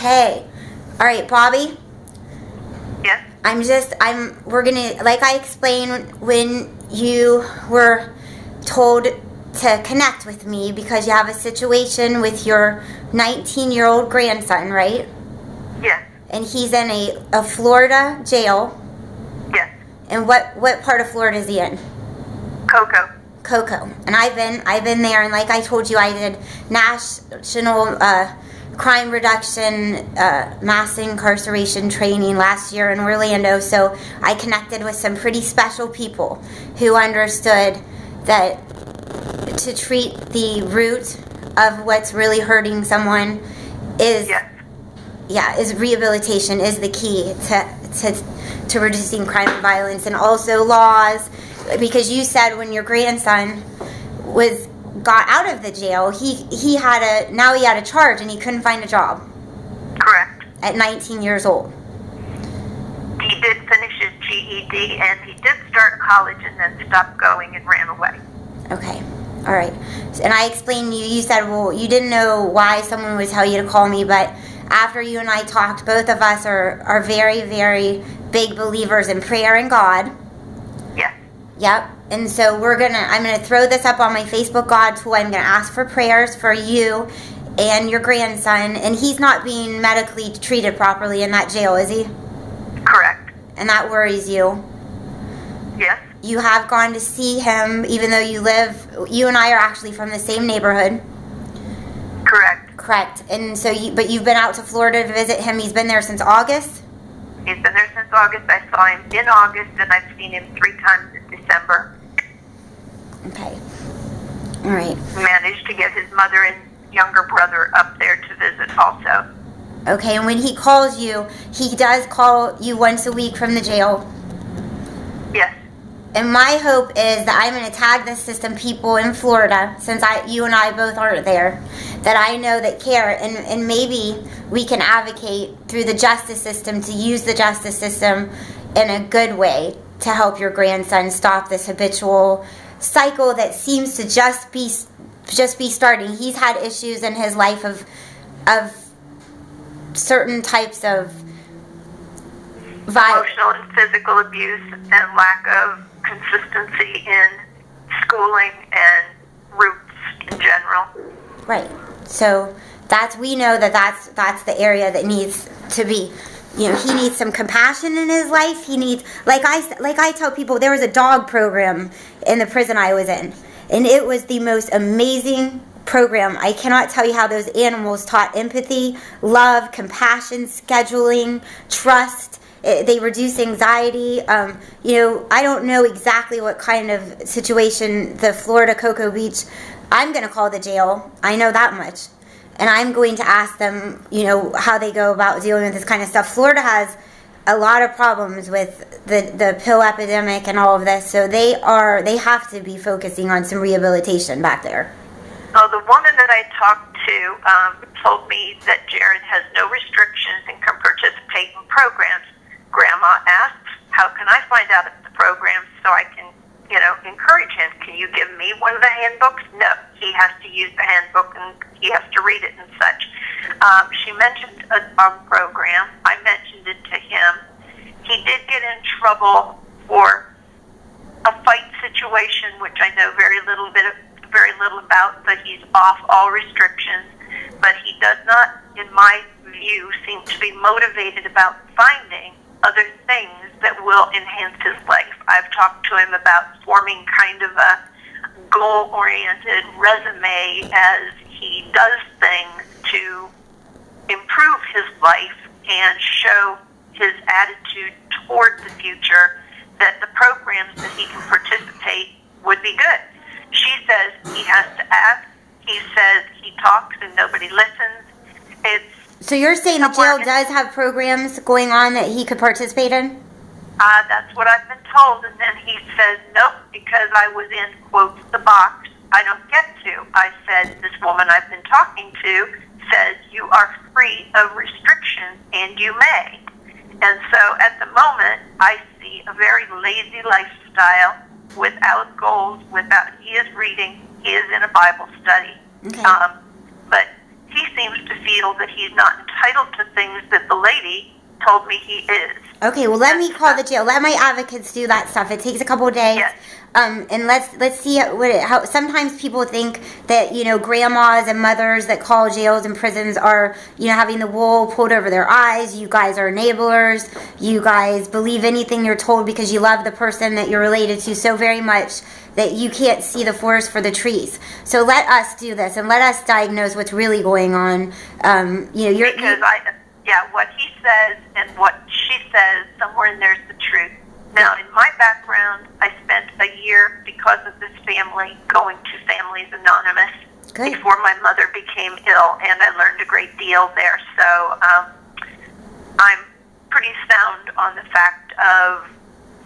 Hey. All right, Bobby. Yes. We're gonna, like I explained when you were told to connect with me because you have a situation with your 19-year-old grandson, right? Yes. And he's in a Florida jail. Yes. And what part of Florida is he in? Cocoa. And I've been there, and like I told you, I did national crime reduction, mass incarceration training last year in Orlando. So I connected with some pretty special people who understood that to treat the root of what's really hurting someone is rehabilitation is the key to reducing crime and violence, and also laws. Because you said when your grandson got out of the jail, he had a charge and he couldn't find a job. Correct. At 19 years old. He did finish his GED and he did start college and then stopped going and ran away. Okay. All right. And I explained to you, you said, well, you didn't know why someone would tell you to call me, but after you and I talked, both of us are very, very big believers in prayer and God. Yes. Yep. And so I'm gonna throw this up on my Facebook God tool. I'm gonna ask for prayers for you and your grandson, and he's not being medically treated properly in that jail, is he? Correct. And that worries you. Yes. You have gone to see him, even though you and I are actually from the same neighborhood. Correct. And so but you've been out to Florida to visit him. He's been there since August? He's been there since August. I saw him in August, and I've seen him 3 times in December. Okay. All right. Managed to get his mother and younger brother up there to visit also. Okay, and when he calls you, he does call you once a week from the jail? Yes. And my hope is that I'm going to tag the system people in Florida, since you and I both aren't there, that I know that care, and maybe we can advocate through the justice system to use the justice system in a good way to help your grandson stop this habitual cycle that seems to just be starting. He's had issues in his life of certain types of emotional and physical abuse and lack of consistency in schooling and roots in general. Right. So we know that's the area that needs to be. He needs some compassion in his life. He needs, like I tell people, there was a dog program in the prison I was in, and it was the most amazing program. I cannot tell you how those animals taught empathy, love, compassion, scheduling, trust. They reduce anxiety. I don't know exactly what kind of situation the Florida Cocoa Beach, I'm going to call the jail. I know that much. And I'm going to ask them, how they go about dealing with this kind of stuff. Florida has a lot of problems with the pill epidemic and all of this, so they have to be focusing on some rehabilitation back there. Oh, the woman that I talked to told me that Jared has no restrictions and can participate in programs. Grandma asked, how can I find out about the program so I can, encourage him? Can you give me one of the handbooks? No, he has to use the handbook and he has to read it and such. She mentioned a dog program. I mentioned it to him. He did get in trouble for a fight situation, which I know very little about, but he's off all restrictions. But he does not, in my view, seem to be motivated about finding other things that will enhance his life. I've talked to him about forming kind of a goal-oriented resume as he does things to improve his life and show his attitude toward the future, that the programs that he can participate would be good. She says he has to ask. He says he talks and nobody listens. So you're saying the jail does have programs going on that he could participate in? That's what I've been told. And then he says, nope, because I was in, quote, the box, I don't get to. I said, this woman I've been talking to says you are free of restrictions and you may. And so at the moment, I see a very lazy lifestyle without goals, he is reading, he is in a Bible study. Okay. But he seems to feel that he's not entitled to things that the lady told me he is. Okay, well, let me call the jail. Let my advocates do that stuff. It takes a couple of days. Yes. And let's see how sometimes people think that, grandmas and mothers that call jails and prisons are, having the wool pulled over their eyes. You guys are enablers. You guys believe anything you're told because you love the person that you're related to so very much that you can't see the forest for the trees. So let us do this and let us diagnose what's really going on. What he says and what she says, somewhere in there's the truth. Now, in my background, I spent a year, because of this family, going to Families Anonymous before my mother became ill, and I learned a great deal there. So I'm pretty sound on the fact of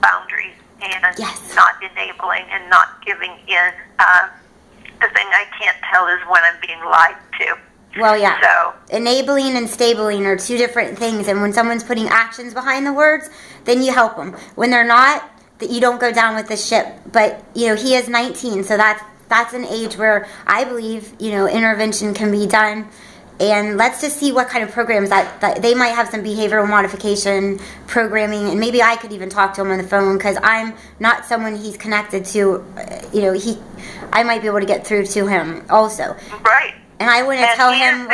boundaries and not enabling and not giving in. The thing I can't tell is when I'm being lied to. Well, yeah. So, enabling and stabling are two different things, and when someone's putting actions behind the words, then you help them. When they're not, that you don't go down with the ship. But he is 19, so that's an age where I believe intervention can be done. And let's just see what kind of programs that they might have, some behavioral modification programming, and maybe I could even talk to him on the phone because I'm not someone he's connected to. I might be able to get through to him also. Right. And I want to tell him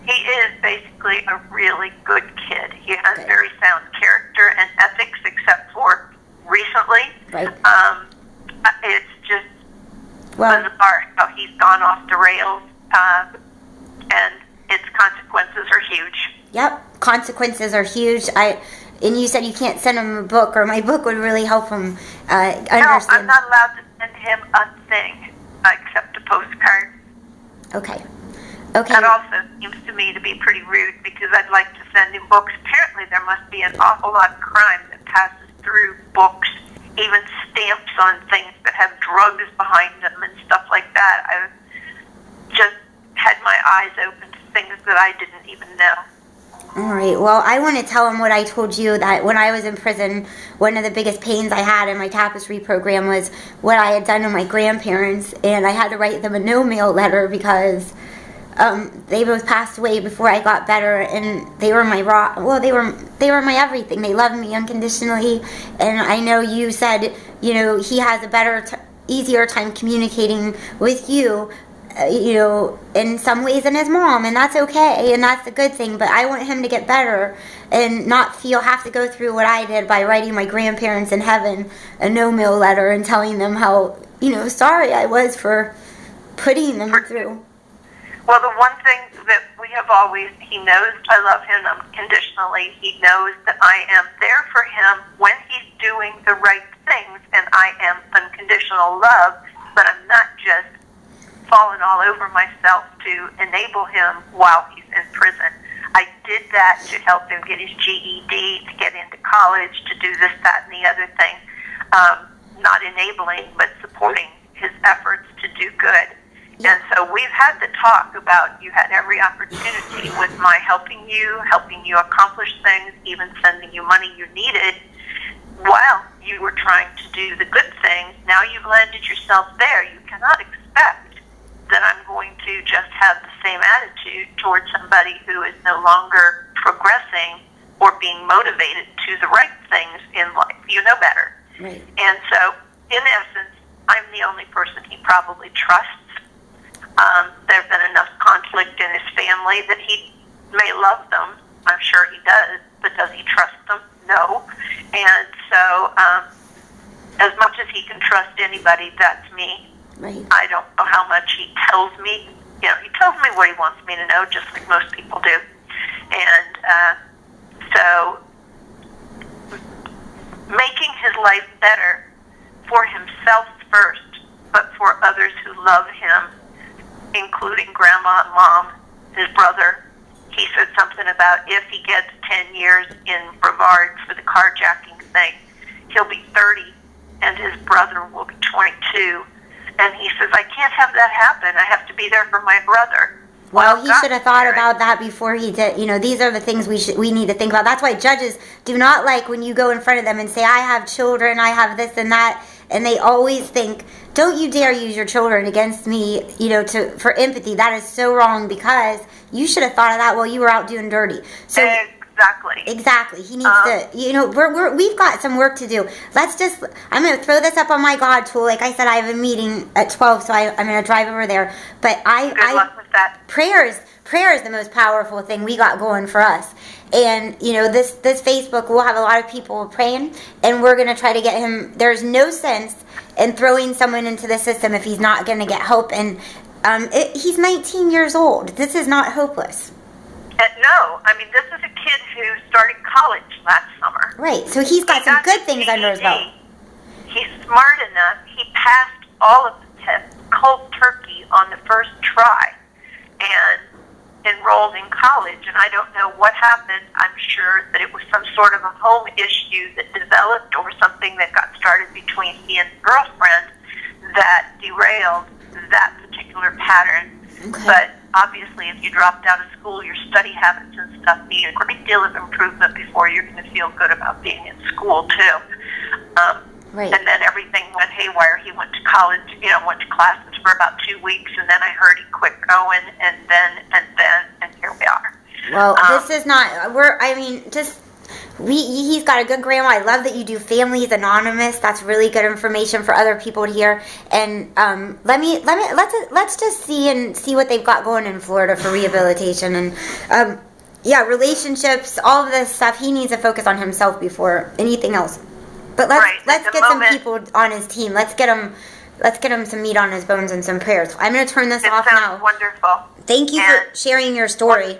he is basically a really good kid. He has very sound character and ethics, except for recently. Right. It's just bizarre how he's gone off the rails, and its consequences are huge. Yep, consequences are huge. And you said you can't send him a book, or my book would really help him understand. No, I'm not allowed to send him a thing except a postcard. Okay. That also seems to me to be pretty rude because I'd like to send him books. Apparently there must be an awful lot of crime that passes through books, even stamps on things that have drugs behind them and stuff like that. I've just had my eyes open to things that I didn't even know. All right. Well, I want to tell him what I told you, that when I was in prison, one of the biggest pains I had in my tapestry program was what I had done to my grandparents, and I had to write them a no-mail letter because they both passed away before I got better, and they were my they were my everything. They loved me unconditionally, and I know you said he has a better, easier time communicating with you. In some ways than his mom, and that's okay, and that's a good thing, but I want him to get better and not have to go through what I did by writing my grandparents in heaven a no-mail letter and telling them how, sorry I was for putting them through. Well, the one thing that we have always, he knows I love him unconditionally. He knows that I am there for him when he's doing the right things, and I am unconditional love, but I'm not just fallen all over myself to enable him while he's in prison. I did that to help him get his GED, to get into college, to do this, that, and the other thing. Not enabling, but supporting his efforts to do good. And so we've had the talk about, you had every opportunity with my helping you accomplish things, even sending you money you needed while you were trying to do the good things. Now you've landed yourself there. You cannot expect that I'm going to just have the same attitude towards somebody who is no longer progressing or being motivated to the right things in life. You know better. Right. And so, in essence, I'm the only person he probably trusts. There's been enough conflict in his family that he may love them. I'm sure he does, but does he trust them? No. And so, as much as he can trust anybody, that's me. Right. I don't know how much he tells me. He tells me what he wants me to know, just like most people do. And so making his life better for himself first, but for others who love him, including Grandma and Mom, his brother. He said something about if he gets 10 years in Brevard for the carjacking thing, he'll be 30, and his brother will be 22. And he says, I can't have that happen. I have to be there for my brother. Well, he should have thought about that before he did. These are the things we need to think about. That's why judges do not like when you go in front of them and say, I have children, I have this and that, and they always think, don't you dare use your children against me, for empathy. That is so wrong, because you should have thought of that while you were out doing dirty. So Exactly. He needs to, we've got some work to do. I'm going to throw this up on my God tool. Like I said, I have a meeting at 12, so I'm going to drive over there. But Good luck with that. Prayer is the most powerful thing we got going for us. And, this Facebook, we'll have a lot of people praying, and we're going to try to get him. There's no sense in throwing someone into the system if he's not going to get help. And he's 19 years old. This is not hopeless. No, this is a kid who started college last summer. Right, so he's got some good things under his belt. He's smart enough. He passed all of the tests cold turkey on the first try and enrolled in college. And I don't know what happened. I'm sure that it was some sort of a home issue that developed, or something that got started between he and his girlfriend that derailed that particular pattern. Okay. But obviously, if you dropped out of school, your study habits and stuff need a great deal of improvement before you're going to feel good about being in school, too. Right. And then everything went haywire. He went to college, went to classes for about 2 weeks, and then I heard he quit going, and here we are. Well, this is not, he's got a good grandma. I love that you do Families Anonymous. That's really good information for other people to hear. And let's just see what they've got going in Florida for rehabilitation and relationships, all of this stuff. He needs to focus on himself before anything else. But let's get some people on his team. Let's get him some meat on his bones and some prayers. I'm going to turn this off now. It sounds wonderful. Thank you for sharing your story.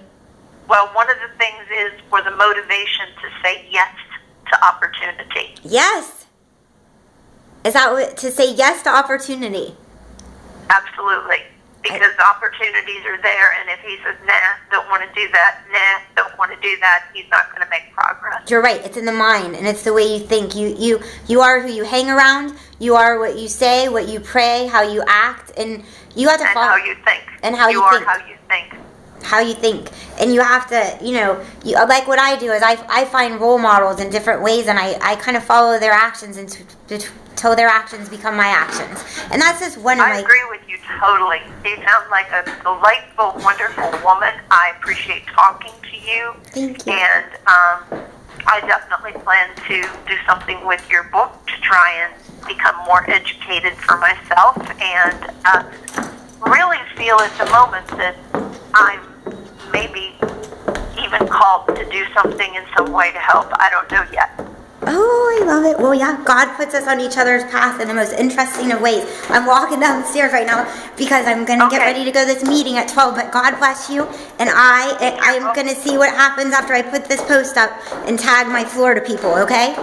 Well, one of the things is for the motivation to say yes to opportunity. Yes. Is that to say yes to opportunity? Absolutely. Because opportunities are there, and if he says, nah, don't want to do that, don't want to do that, he's not going to make progress. You're right. It's in the mind, and it's the way you think. You are who you hang around. You are what you say, what you pray, how you act, and you have to follow. And how you think. And how you think. How you think. How you think. And you have to, like what I do is I find role models in different ways, and I kind of follow their actions until their actions become my actions. And that's just one of my... I agree with you totally. You sound like a delightful, wonderful woman. I appreciate talking to you. Thank you. And I definitely plan to do something with your book to try and become more educated for myself, and really feel at the moment that I'm maybe even called to do something in some way to help. I don't know yet. Oh, I love it. Well, yeah, God puts us on each other's path in the most interesting of ways. I'm walking down the stairs right now because I'm going to get ready to go to this meeting at 12, but God bless you, and I'm going to see what happens after I put this post up and tag my Florida people, okay?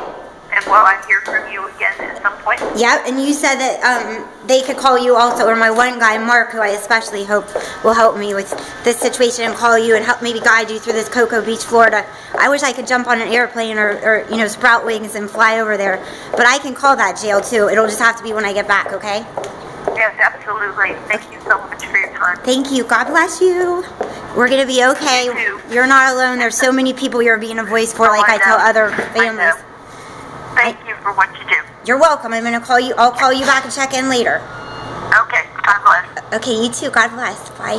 And will I hear from you again at some point? Yeah, and you said that they could call you also, or my one guy, Mark, who I especially hope will help me with this situation and call you and help maybe guide you through this Cocoa Beach, Florida. I wish I could jump on an airplane or sprout wings and fly over there, but I can call that jail too. It'll just have to be when I get back, okay? Yes, absolutely. Thank you so much for your time. Thank you. God bless you. We're going to be okay. You too. You're not alone. There's so many people you're being a voice for, like I tell other families. Thank you for what you do. You're welcome. I'll call you back and check in later. Okay. God bless. Okay, you too. God bless. Bye.